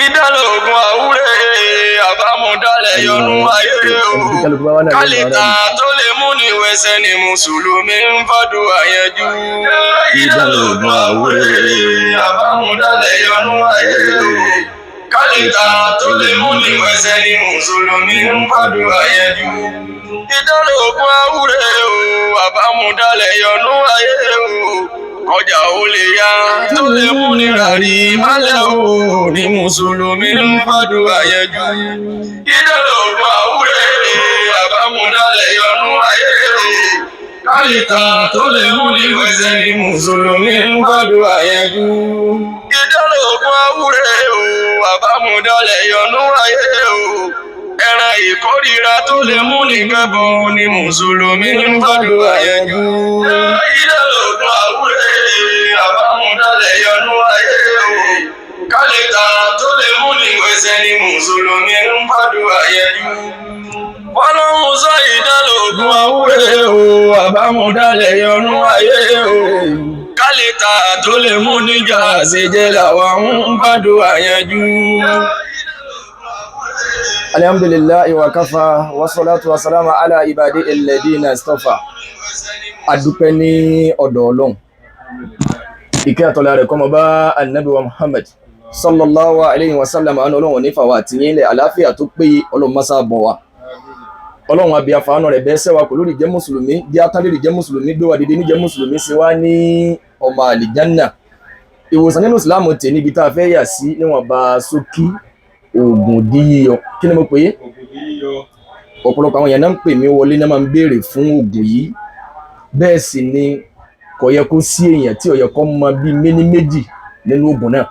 Ìdálógún àwúrẹ́ àbámúdálẹ̀ yọnú ayé o. Kálíkà tó lè mú ní wẹsẹ̀ ni Mùsùlùmí ń fàdúrà yanjú. Ìdálógún àwúrẹ́ àbámúdálẹ̀ yọnú ayé o. Kálíkà tó lè mú ní wẹsẹ̀ ni Mùsùlùmí ń fàdúrà yanjú. Ìdálógún àwúrẹ́ o àbámúdálẹ̀ yọnú ayé o. Ọjà ó lè yá tó lè mú ní rárí málẹ̀ o ní Mùsùlùmí ń fàdúrà yanjú. Ìdálógún àwúrẹ́ àbámúdálẹ̀ yọnú ayé o. Kálíkà tó lè mú ní wẹsẹ̀ ní Mùsùlùmí ń fàdúrà yanjú. Ìdálógún àwúrẹ́ o àbámúdálẹ̀ yọnú ayé o. Ẹran ìkórìíra tó lè mú ní gbẹ̀bọ̀ ní Mùsùlùmí ń fàdúrà yanjú. Ìdálógún àwúrẹ́ àbámúdálẹ̀ yọnú ayé o. Kálíkà tó lè mú ní wẹsẹ̀ ní Mùsùlùmí ń fàdúrà yanjú. Ọlọ́run sọ ìdálógún àwúrẹ́ o àbámúdálẹ̀ yọnú ayé o. Kálíkà tó lè mú níjà ṣèjẹ́ làwọn ń fàdúrà yanjú. Alhamdulillahi wa kafa wa salatu wa salama ala ibadi alladhina istafa. Adúpẹ́ ní ọ̀dọ̀ Ọlọ́run. Ìkẹ́ àtọ́lá rẹ̀ kó máa bá Ànábì wa Muhammad sallallahu alayhi wa sallam anu Ọlọ́run ní fàwa àti yín lẹ̀ àlàáfíà tó péye Ọlọ́run máa sábọ̀ wa. Ọlọ́run àbí àfàánú rẹ̀ bẹ́ẹ̀ sẹ́wà kò lórí jẹ́ mùsùlùmí bí atánlérì jẹ́ mùsùlùmí gbé wa dìde ní jẹ́ mùsùlùmí sí wá ní ọmọ àlìjánà. Ìwòsàn nínú Ìsìlámù tẹ̀ níbi tá a fẹ́ yà sí níwọ̀n bá sókí Oògùn Yíyọ. Kí ni mo pè é? Ọ̀pọ̀lọpọ̀ àwọn èèyàn náà ń pè mí wọlé náà máa ń béèrè fún oògùn yìí. Bẹ́ẹ̀ sì ni kò yẹ kó sí èèyàn tí ó yẹ kó mọ bí méní méjì nínú oògùn náà.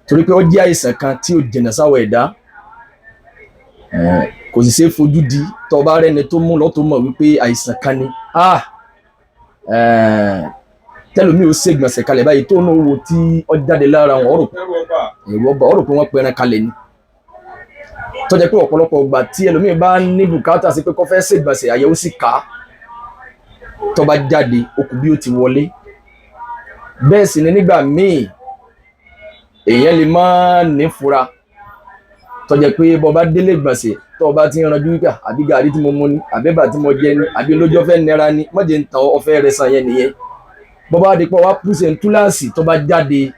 Torí pé ó jẹ́ àìsàn kan tí ó jìnnà sáwọ̀ ẹ̀dá. Kò sì ṣeé fojú di tó bá rẹ́ni tó mú lọ́ tó mọ̀ wípé àìsàn kan ni. Tẹ́lómi ó ṣègbọ̀nsẹ̀ kalẹ̀ báyìí tó ń wo tí ó jáde lára wọn ọ̀rọ̀ pé wọ́n pẹran kalẹ̀ ni. Tó jẹ́ pé ọ̀pọ̀lọpọ̀ ìgbà tí ẹlòmíì bá ní bùkátà sí pé kó fẹ́ ṣègbọ̀nsẹ̀ àyẹ̀wò sì ká tó bá jáde okù bí ó ti wọlé. Bẹ́ẹ̀ sì ni nígbà míì èèyàn lè má ní fura tó jẹ́ pé bó bá délé ìgbọ̀nsẹ̀ tó bá ti ranjú wípé àbí gàrí tí mo mú ni àbẹ́bà tí mo jẹ ni àbí lójó fẹ́ nira ni mọ́jẹ̀ ń tàn ọ̀fẹ́ rẹ̀ sàn yẹn nìyẹn. Bó bá di pé wá pùsẹ̀ ń túláàsì tó bá jáde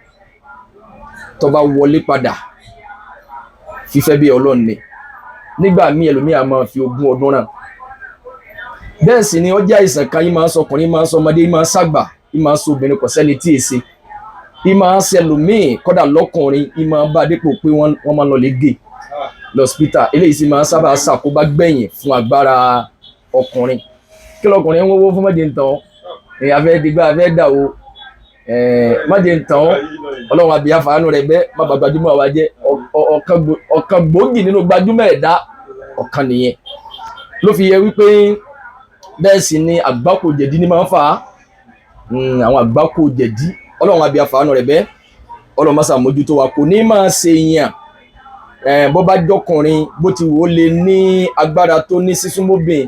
tó bá wọlé padà fífẹ́ bí Ọlọ́run ni. Nígbà míì ẹlòmíì a máa fi ogún ọdún ràn. Bẹ́ẹ̀ sì ni ó jẹ́ àìsàn kan yìí máa ń sọkùnrin, yìí máa ń sọmọdé, yìí máa ń ṣàgbà, yìí máa ń sọ obìnrin kò sẹ́ni tí èsì. Yìí máa ń ṣẹlòmíì kọ́dà lọ́kùnrin, yìí máa ń bá dípò pé wọ́n máa ń lọ lè gé lọ́sípítà. Eléyìí sì máa ń sábà ṣàkóbá gbẹ̀yìn fún agbára ọkùnrin. Kí lọkùnrin ń wọ́wọ́ fún mọ́jẹ̀ ń tàn afẹ́ dìgbà afẹ́ dà o mọ́jẹ̀ ń tàn Ọlọ́run àbí àfàánú rẹ̀ bẹ́ẹ̀ má bàa gbajúmọ̀ wa jẹ́ ọ̀kan gbòógì nínú gbajúmọ̀ ẹ̀dá ọ̀kan nìyẹn. Ló fi yẹ wípé bẹ́ẹ̀ sì ni àgbákò jẹ̀dí ni máa ń fà á. Àwọn àgbákò jẹ̀dí Ọlọ́run àbí àfàánú rẹ̀ bẹ́ẹ̀ Ọlọ́run má ṣàmójútó wa kò ní máa ṣe yàn. Bó bá jọkùnrin bó ti wò ó lè ní agbára tó ní sísúnmọ́bìn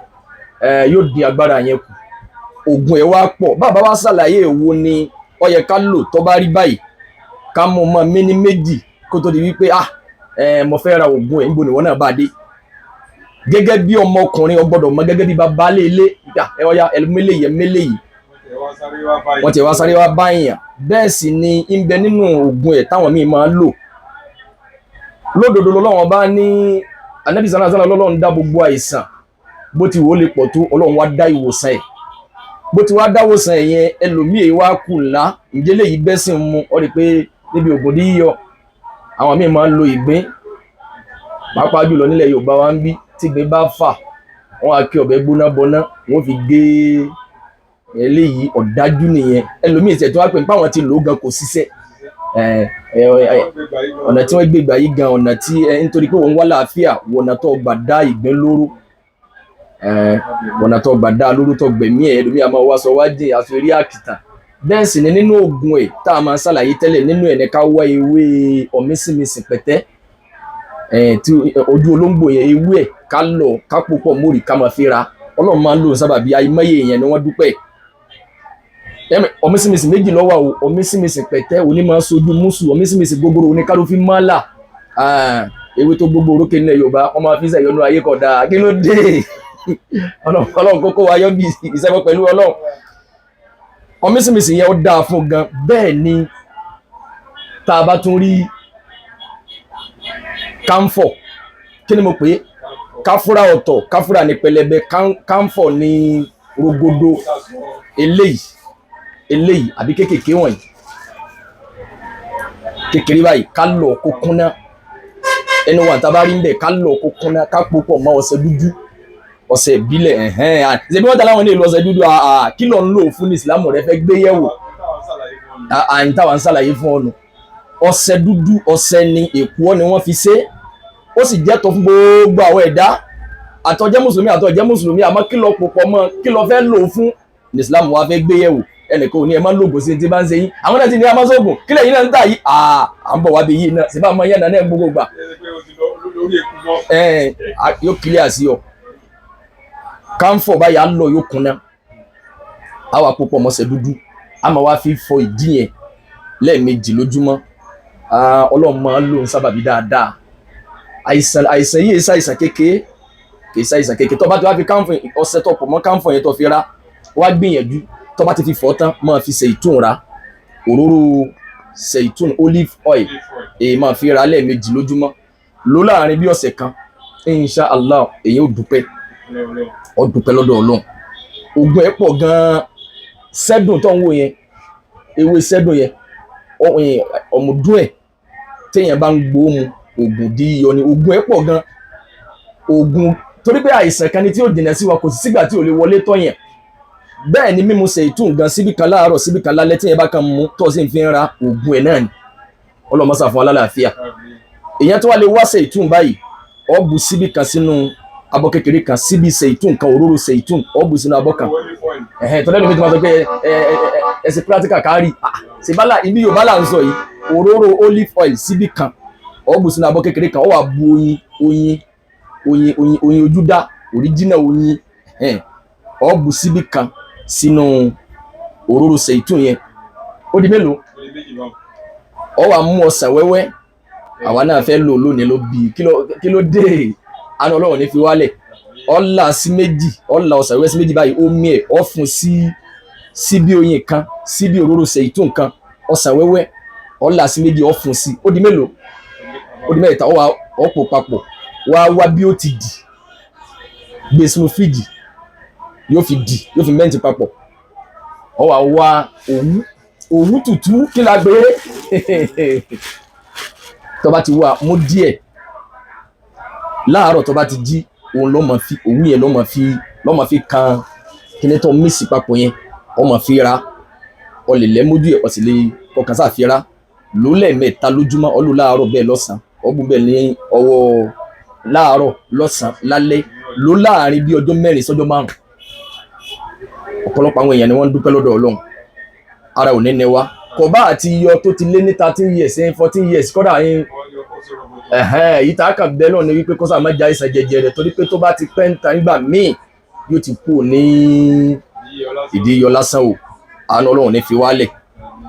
yóò dín agbára yẹn kù. Oògùn ẹ̀ wá pọ̀ bàbá wa ṣàlàyé èwo ni ó yẹ ká lò tó bá rí báyìí ká mú ọmọ méní méjì kó tó di wípé mo fẹ́ ra oògùn ẹ̀ níbo ni wọ́n náà bá dé. Gẹ́gẹ́ bí ọmọkùnrin ó gbọ́dọ̀ mọ̀ gẹ́gẹ́ bí bàbá lé ilé ọya ẹlẹ́mẹ́lẹ́ yìí ẹlẹ́mẹ́lẹ́ yìí wọ́n ti wá sáré wá bá èèyàn. Bẹ́ẹ̀ sì ni ń bẹ nínú oògùn ẹ̀ táwọn míì máa ń lò. Lódodo lọ́wọ́n bá ní Ànábì sallallahu alaihi wasallam Ọlọ́run dá gbogbo àìsàn bó ti wò ó lè pọ̀ tó Ọlọ́run wá dá ìwòsàn ẹ̀. Bó ti wá dáwòsàn ẹ̀yẹn ẹlòmíì wá kù ńlá ǹjẹ́ lè yí bẹ́sìn mu ọ rí pé níbi Oògùn Yíyọ àwọn míì máa ń lo ìgbín pàápàá jùlọ nílẹ̀ Yorùbá wa ń bí tí ìgbín bá fà wọ́n á kí ọ̀bẹ gbóná bọná wọ́n fi gé eléyìí ọ̀dájú nìyẹn. Ẹlòmíì ṣẹ̀ tí wọ́n á pè ní páwọn ti lò ó gan kò ṣiṣẹ́. Ọ̀nà tí wọ́n gbé gbà yí gan ọ̀nà tí nítorí pé òun wá láàfíà wọ̀nà tó gbà dá ìgbín lóró ọ̀nà tó gbà dá lóró tó gbẹ̀mí ẹ̀ ẹlòmíì a máa wá sọ wájú àfi rí àkìtàn. Bẹ́ẹ̀ sì ni nínú oògùn ẹ̀ tá a máa ṣàlàyé tẹ́lẹ̀ nínú ẹ̀ ní ká wá ewé ọ̀mísìmísì pẹ̀tẹ́ tí ojú olóńgbò yẹn ewé ẹ̀ ká lọ ká púpọ̀ mórì ká máa fi ra Ọlọ́run máa ń lò sábàbí àìmọye èèyàn ni wọ́n dúpẹ́. ọmísìmísì méjì lọ́wọ́ o ọmísìmísì pẹ̀tẹ́ òní máa sojú mùsù ọmísìmísì gbogbo òní kálọ́ fi máa là ewé tó gbogbo orókè nílẹ̀ Yorùbá wọ́n máa fi sẹ̀yọ́nú ayé kódà kí ló dé Ọlọ́run kókó wa yọ bí ìṣẹ́fọ́ pẹ̀lú Ọlọ́run ọmísìmísì yẹn ó dáa fún gan bẹ́ẹ̀ ni tá a bá tún rí káńfọ̀ kí ni mo pè é káfúrà ọ̀tọ̀ káfúrà ní pẹlẹbẹ káńfọ̀ ní rogodo eléyìí àbí kékèké wọ̀nyí kékeré báyìí ká lọ kó kúnná ẹnu wa tá bá rí ń bẹ̀ ká lọ kó kúnná ká pòpọ̀ mọ́ ọṣẹ dúdú ọṣẹ ìbílẹ̀ ṣe bí wọ́n ta láwọn ní ìlú ọṣẹ dúdú kí ló ń lò fún ní ìsìlámù rẹ fẹ́ gbé yẹ̀wò àyìn táwa ń ṣàlàyé fún ọ̀nà ọṣẹ dúdú ọṣẹ ni èkó ni wọ́n fi ṣe ó sì jẹ́ tó fún gbogbo àwọn ẹ̀dá àtọ̀jẹ́ mùsùlùmí àmọ́ kí ló pòpọ̀ mọ́ kí ló fẹ́ lò fún ní ìsìlámù wa fẹ́ gbé yẹ̀wò ẹnìkan ò ní ẹ máa ń lògùn sí ti bá ń ṣe yín àwọn náà ti ní a máa sóògùn kí lẹ́yìn náà ń tà yìí à ń bọ̀ wá bí yìí náà sì bá máa yẹn náà gbogbo gbà yóò kílíà sí ọ káńfọ̀ báyà lọ yóò kúnná á wà púpọ̀ mọ́sẹ̀ dúdú á máa wá fi fọ ìdí yẹn lẹ́ẹ̀mejì lójúmọ́ Ọlọ́run máa ń lò ń sábàbí dáadáa àìsàn yìí ṣàìsàn kékeré kì í ṣàìsàn kékeré tó bá ti wá fi káńfọ̀ ọṣẹ tó pọ̀ mọ́ káńfọ̀ yẹn tó fi rá wá gbìyànjú tó bá ti fi fọ̀ tán máa fi ṣèyítùn ra òróró ṣèyítùn olive oil èyí máa fi ra lẹ́ẹ̀mejì lójúmọ́ ló láàrin bí ọ̀sẹ̀ kan insha Allah èyí ò dúpẹ́ lọ́dọ̀ Ọlọ́run oògùn ẹ̀ pọ̀ gan-an sẹ́dùn tó ń wò yẹn ewé sẹ́dùn yẹn ọmọdún ẹ̀ téèyàn bá ń gbóòmù oògùn di Yíyọ ni oògùn ẹ̀ pọ̀ gan-an oògùn torí pé àìsàn kan ni tí ó dènà sí wa kò sí sígbà tí ò lè wọlé tọ́ yẹn bẹ́ẹ̀ ni mímu ṣèyítùn gan síbì kan láàárọ̀ síbì kan lálẹ́ tí yẹn bá kan mú tó sì ń fi ń ra oògùn ẹ̀ náà ni ọlọ́mọsà fún alálàáfíà èyàn tó wá lè wá ṣèyítùn báyìí ó bù síbì kan sínú abọ́ kékeré kan síbì ṣèyítùn kan òróró ṣèyítùn ó bù sínú abọ́ kan tọ́lẹ́nu mi tó máa sọ pé ẹsẹ̀ practical kárí ṣe bá ibi Yorùbá là ń sọ yìí òróró olive oil síbì kan ó bù sínú abọ́ kékeré kan ó wá bu oyin ojú dá original oyin ó bù síbì kan sínú òróró ṣèyítùn yẹn ó di mélòó ọ wà mú ọsàn wẹ́wẹ́ àwa náà fẹ́ lò lónìí ló bí kí ló dé àná Ọlọ́run ní fi wálẹ̀ ọ̀là sí méjì ọ̀là ọsàn wẹ́wẹ́ sí méjì báyìí ó mí ẹ̀ ọ fún síbí oyin kan síbí òróró ṣèyítùn kan ọsàn wẹ́wẹ́ ọ̀là sí méjì ọ fún sí ó di mélòó ó di mẹ́ta ọ pò papọ̀ wá bí ó ti dì gbé sínú fíjì yóò fi mẹ́ǹtì papọ̀ ọ wá òwú tútù kí la gbé tó bá ti wá mú díẹ̀ láàárọ̀ tó bá ti jí òun ló máa fi òwú yẹn ló máa fi kan kíní tó mísì papọ̀ yẹn ó máa fi ra ọ lè lẹ́ mójú ẹ̀ ọ sì lè kọkàn sáà fi ra ló lẹ́ẹ̀mẹ́ta lójúmọ́ ọ lò láàárọ̀ bẹ́ẹ̀ lọ́sàn-án ọ bù bẹ́ẹ̀ ní ọwọ́ láàárọ̀ lọ́sàn-án lálẹ́ ló láàrin bí ọjọ́ 4 sọ́jọ́ 5 ọ̀pọ̀lọpọ̀ àwọn èèyàn ni wọ́n ń dúpẹ́ lọ́dọ̀ Ọlọ́run ara ò ní ní wá kọ̀bá àti Yíyọ tó ti lé ní 13 years 14 years kọ́dà yín yìí tá a kàn bẹ́ẹ̀ náà ni wípé kọ́sà má já ìsàn jẹjẹrẹ torí pé tó bá ti pẹ́ ń ta nígbà míì yóò ti kú ní ìdí Yíyọ lásán o àánú Ọlọ́run ní fi wálẹ̀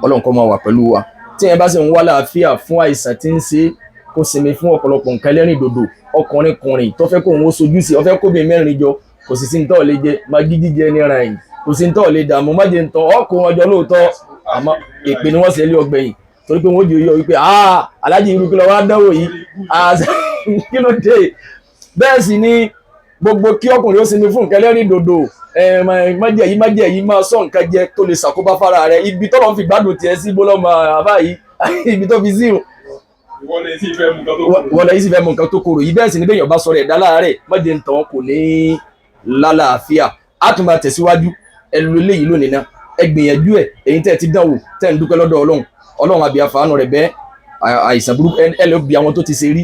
Ọlọ́run kó máa wà pẹ̀lú wa tí yẹn bá sì ń wá láàfíà fún àìsàn tí ń ṣe kó sinmi fún ọ̀pọ̀lọpọ̀ nǹkan ẹlẹ́rìn dòdò ọkùnrin tó fẹ́ kó òun ó sojú sí ọ fẹ́ kó bí 4 jọ kò sì sí ń tọ́ lè jẹ magí jíjẹ ní ara yìí kò sí ń tọ́ lè dààmú má jẹ ń tọ́ ọkùnrin ọjọ́ lóòótọ́ àmọ́ èpè ni wọ́n ṣe lé ọgbẹ̀yìn torí pé wọ́n di oyè wípé aláàjì irú kí lọ wá dánwò yìí kí ló dé bẹ́ẹ̀ sì ni gbogbo kí ọkùnrin ó sinmi fún nǹkan ẹlẹ́rìn dòdò májẹ̀ yìí máa sọ nǹkan jẹ tó lè ṣàkóbá fara rẹ̀ ibi tọ́lọ́ fi gbádùn tiẹ̀ sí bọ́lọ́mọ àbá yìí ibi tó fi sí wọ́n lè sì fẹ́ mú nǹkan tó korò yìí bẹ́ẹ̀ sì ni bẹ́ẹ̀ yàn bá sọ̀rọ̀ ẹ̀dá láàárẹ̀ májẹ̀ ń tàn kò ní lálàáfíà á tún máa tẹ̀síwájú ẹ lo eléyìí lónìí náà ẹ gbìyànjú ẹ èyí tẹ́ ẹ ti dánwò tẹ́ ń dúpẹ́ lọ́dọ̀ Ọlọ́run àbí àfààní rẹ̀ bẹ́ẹ̀ àìsàn burúkú ẹ lè bí àwọn tó ti ṣe rí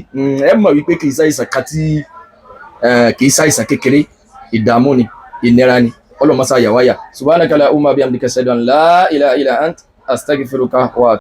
ẹ mọ̀ wípé kì í ṣàìsàn kékeré ìdààmú ni ìnira ni Ọlọ́run máa ṣàyàwáyà subhanaka Allahumma bihamdika ashhadu an la ilaha illa ant astaghfiruka wa